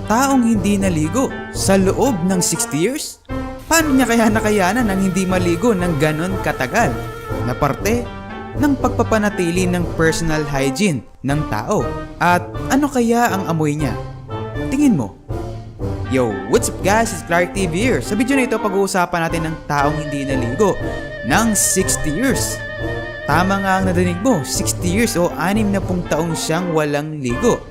Taong hindi naligo sa loob ng 60 years? Paano niya kaya nakayanan ng hindi maligo ng ganon katagal na parte ng pagpapanatili ng personal hygiene ng tao? At ano kaya ang amoy niya? Tingin mo. Yo, what's up guys? It's Clark TV here. Sa video na ito, pag-uusapan natin ng taong hindi naligo ng 60 years. Tama nga ang nadinig mo, 60 years o 60 taong siyang walang ligo.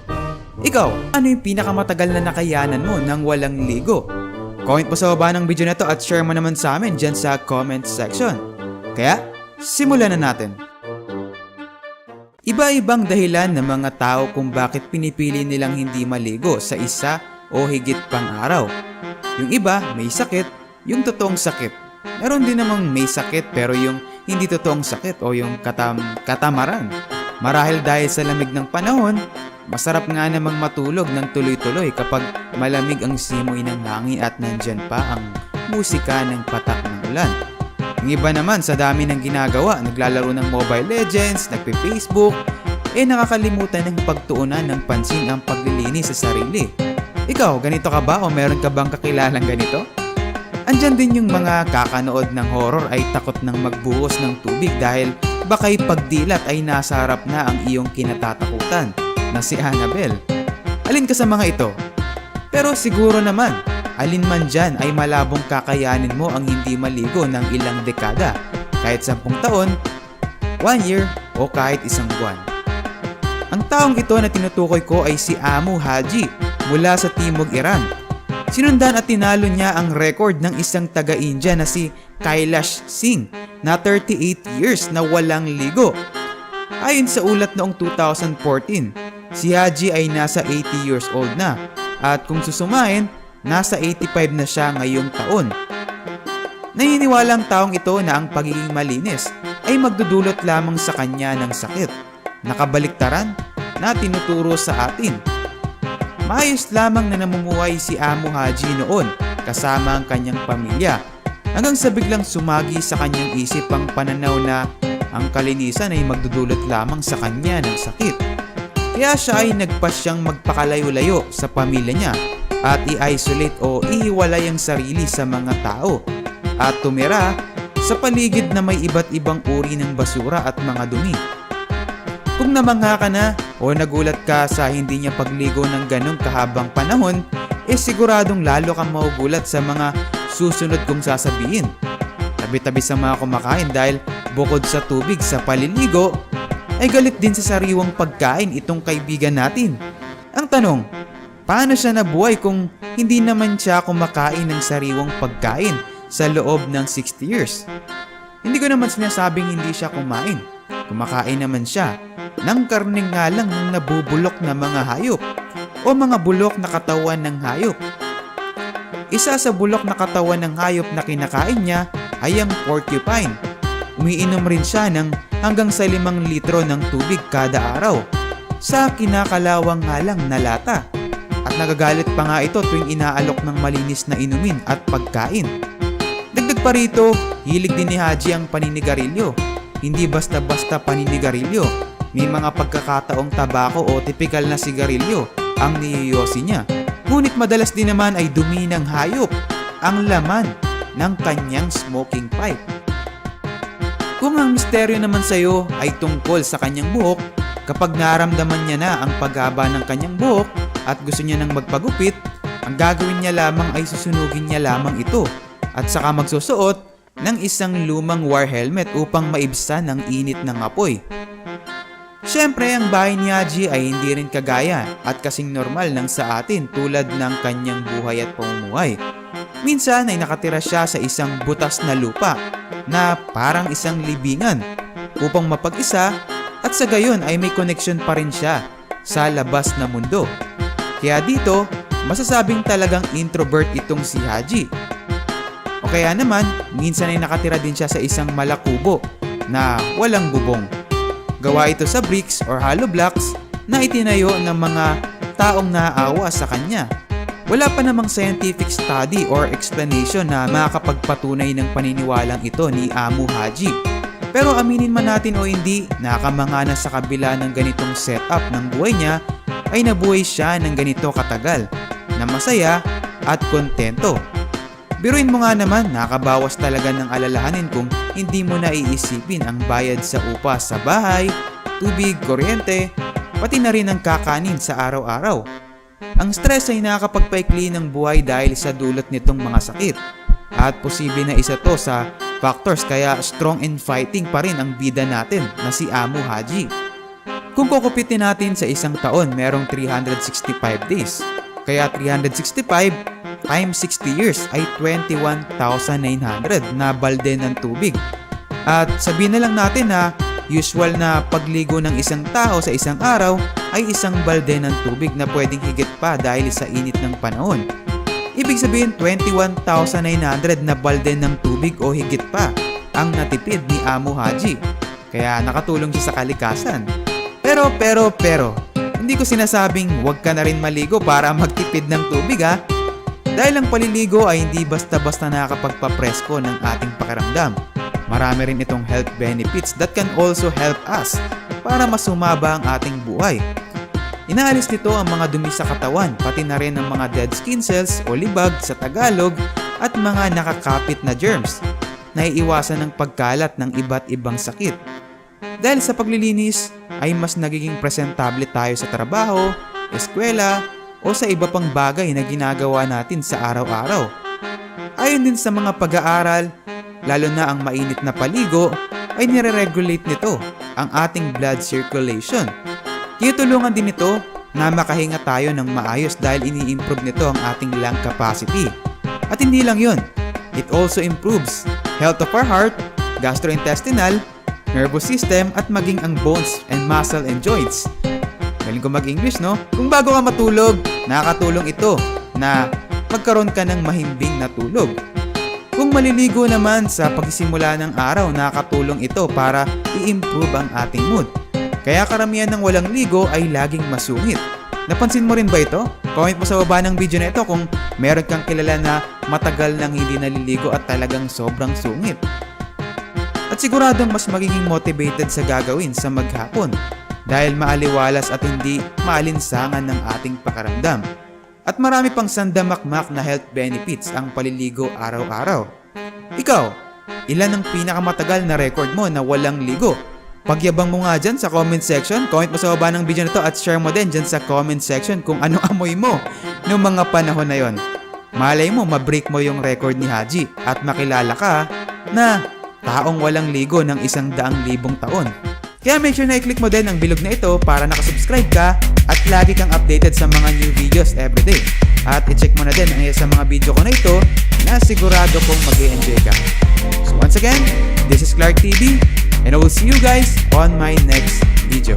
Ikaw, ano yung pinakamatagal na nakayanan mo ng walang ligo? Comment mo sa baba ng video na to at share mo naman sa amin dyan sa comment section. Kaya, simulan na natin. Iba-ibang dahilan ng mga tao kung bakit pinipili nilang hindi maligo sa isa o higit pang araw. Yung iba may sakit, yung totoong sakit. Meron din namang may sakit pero yung hindi totoong sakit o yung katamaran. Marahil dahil sa lamig ng panahon, masarap nga namang matulog ng tuloy-tuloy kapag malamig ang simoy ng hangin at nandyan pa ang musika ng patak ng ulan. Yung iba naman sa dami ng ginagawa, naglalaro ng Mobile Legends, nagpe-Facebook, nakakalimutan ng pagtuunan ng pansin ang paglilinis sa sarili. Ikaw, ganito ka ba o meron ka bang kakilalang ganito? Andyan din yung mga kakanood ng horror ay takot nang magbuhos ng tubig dahil baka'y pagdilat ay nasa harap na ang iyong kinatatakutan na si Annabelle. Alin ka sa mga ito? Pero siguro naman, alin man dyan ay malabong kakayanin mo ang hindi maligo ng ilang dekada, kahit 10 taon, 1 year o kahit 1 buwan. Ang taong ito na tinutukoy ko ay si Amu Haji mula sa Timog Iran. Sinundan at tinalo niya ang record ng isang taga-India na si Kailash Singh na 38 years na walang ligo. Ayon sa ulat noong 2014, si Haji ay nasa 80 years old na at kung susumahin, nasa 85 na siya ngayong taon. Naniniwala ang taong ito na ang pagiging malinis ay magdudulot lamang sa kanya ng sakit. Nakabaliktaran na tinuturo sa atin. Maayos lamang na namumuhay si Amu Haji noon kasama ang kanyang pamilya hanggang sa biglang sumagi sa kanyang isip ang pananaw na ang kalinisan ay magdudulot lamang sa kanya ng sakit. Kaya siya ay nagpasyang magpakalayo-layo sa pamilya niya at i-isolate o ihiwalay ang sarili sa mga tao at tumira sa paligid na may iba't ibang uri ng basura at mga dumi. Kung namangha ka na o nagulat ka sa hindi niya pagligo ng ganong kahabang panahon, siguradong lalo kang maugulat sa mga susunod kong sasabihin. Tabi-tabi sa mga kumakain dahil bukod sa tubig sa paliligo, ay galit din sa sariwang pagkain itong kaibigan natin. Ang tanong, paano siya nabuhay kung hindi naman siya kumakain ng sariwang pagkain sa loob ng 60 years? Hindi ko naman sinasabing hindi siya kumain. Kumakain naman siya ng karneng nga lang ng nabubulok na mga hayop o mga bulok na katawan ng hayop. Isa sa bulok na katawan ng hayop na kinakain niya ay ang porcupine. Umiinom rin siya ng hanggang sa 5 litro ng tubig kada araw sa kinakalawang nga lang na lata. At nagagalit pa nga ito tuwing inaalok ng malinis na inumin at pagkain. Dagdag pa rito, hilig din ni Haji ang paninigarilyo. Hindi basta-basta paninigarilyo. May mga pagkakataong tabako o tipikal na sigarilyo ang niyoyosi niya. Ngunit madalas din naman ay dumi ng hayop ang laman ng kanyang smoking pipe. Kung ang misteryo naman sa iyo ay tungkol sa kanyang buhok, kapag naramdaman niya na ang paghaba ng kanyang buhok at gusto niya nang magpagupit, ang gagawin niya lamang ay susunugin niya lamang ito at saka magsusuot ng isang lumang war helmet upang maibsan ang init ng apoy. Siyempre, ang bahay ni Haji ay hindi rin kagaya at kasing normal ng sa atin tulad ng kanyang buhay at pamumuhay. Minsan ay nakatira siya sa isang butas na lupa na parang isang libingan upang mapag-isa at sa gayon ay may koneksyon pa rin siya sa labas na mundo. Kaya dito, masasabing talagang introvert itong si Haji. O kaya naman, minsan ay nakatira din siya sa isang malakubo na walang bubong. Gawa ito sa bricks or hollow blocks na itinayo ng mga taong naaawa sa kanya. Wala pa namang scientific study or explanation na makakapagpatunay ng paniniwalang ito ni Amu Haji. Pero aminin man natin o hindi, nakamanga na sa kabila ng ganitong setup ng buhay niya ay nabuhay siya ng ganito katagal. na masaya at kontento. Biruin mo nga naman, nakabawas talaga ng alalahanin kung hindi mo na iisipin ang bayad sa upa sa bahay, tubig, kuryente, pati na rin ang kakanin sa araw-araw. Ang stress ay nakakapagpaikli ng buhay dahil sa dulot nitong mga sakit. At posible na isa to sa factors kaya strong and fighting pa rin ang bida natin na si Amo Haji. Kung kukupitin natin sa isang taon, merong 365 days. Kaya 365 times 60 years ay 21,900 na balde ng tubig. At sabihin na lang natin na usual na pagligo ng isang tao sa isang araw ay isang balde ng tubig na pwedeng higit pa dahil sa init ng panahon. Ibig sabihin 21,900 na balde ng tubig o higit pa ang natipid ni Amo Haji. Kaya nakatulong siya sa kalikasan. Pero, hindi ko sinasabing huwag ka na rin maligo para magtipid ng tubig ha. Dahil ang paliligo ay hindi basta-basta nakakapagpapresko ng ating pakiramdam. Marami rin itong health benefits that can also help us para mas sumaba ang ating buhay. Inaalis nito ang mga dumi sa katawan, pati na rin ang mga dead skin cells o libag sa Tagalog at mga nakakapit na germs. Naiiwasan ng pagkalat ng iba't ibang sakit. Dahil sa paglilinis ay mas nagiging presentable tayo sa trabaho, eskwela o sa iba pang bagay na ginagawa natin sa araw-araw. Ayon din sa mga pag-aaral, lalo na ang mainit na paligo ay nire-regulate nito ang ating blood circulation. Tutulungan din ito na makahinga tayo ng maayos dahil ini-improve nito ang ating lung capacity. At hindi lang yun, it also improves health of our heart, gastrointestinal, nervous system at maging ang bones and muscle and joints. Galing ko mag-English no? Kung bago ka matulog, nakakatulong ito na magkaroon ka ng mahimbing na tulog. Kung maliligo naman sa pagsisimula ng araw, nakakatulong ito para i-improve ang ating mood. Kaya karamihan ng walang ligo ay laging masungit. Napansin mo rin ba ito? Comment mo sa baba ng video na ito kung meron kang kilala na matagal nang hindi naliligo at talagang sobrang sungit. At siguradong mas magiging motivated sa gagawin sa maghapon dahil maaliwalas at hindi maalinsangan ng ating pakiramdam. At marami pang sandamakmak na health benefits ang paliligo araw-araw. Ikaw, ilan ang pinakamatagal na record mo na walang ligo? Pagyabang mo nga dyan sa comment section, comment mo sa baba ng video na to at share mo din dyan sa comment section kung ano amoy mo noong mga panahon na yon. Malay mo, mabreak mo yung record ni Haji at makilala ka na taong walang ligo ng 100,000 taon. Kaya make sure na i-click mo din ang bilog na ito para nakasubscribe ka at lagi kang updated sa mga new videos everyday. At i-check mo na din ang isa sa mga video ko na ito na sigurado kong mag-e-enjoy ka. So once again, this is Clark TV and I will see you guys on my next video.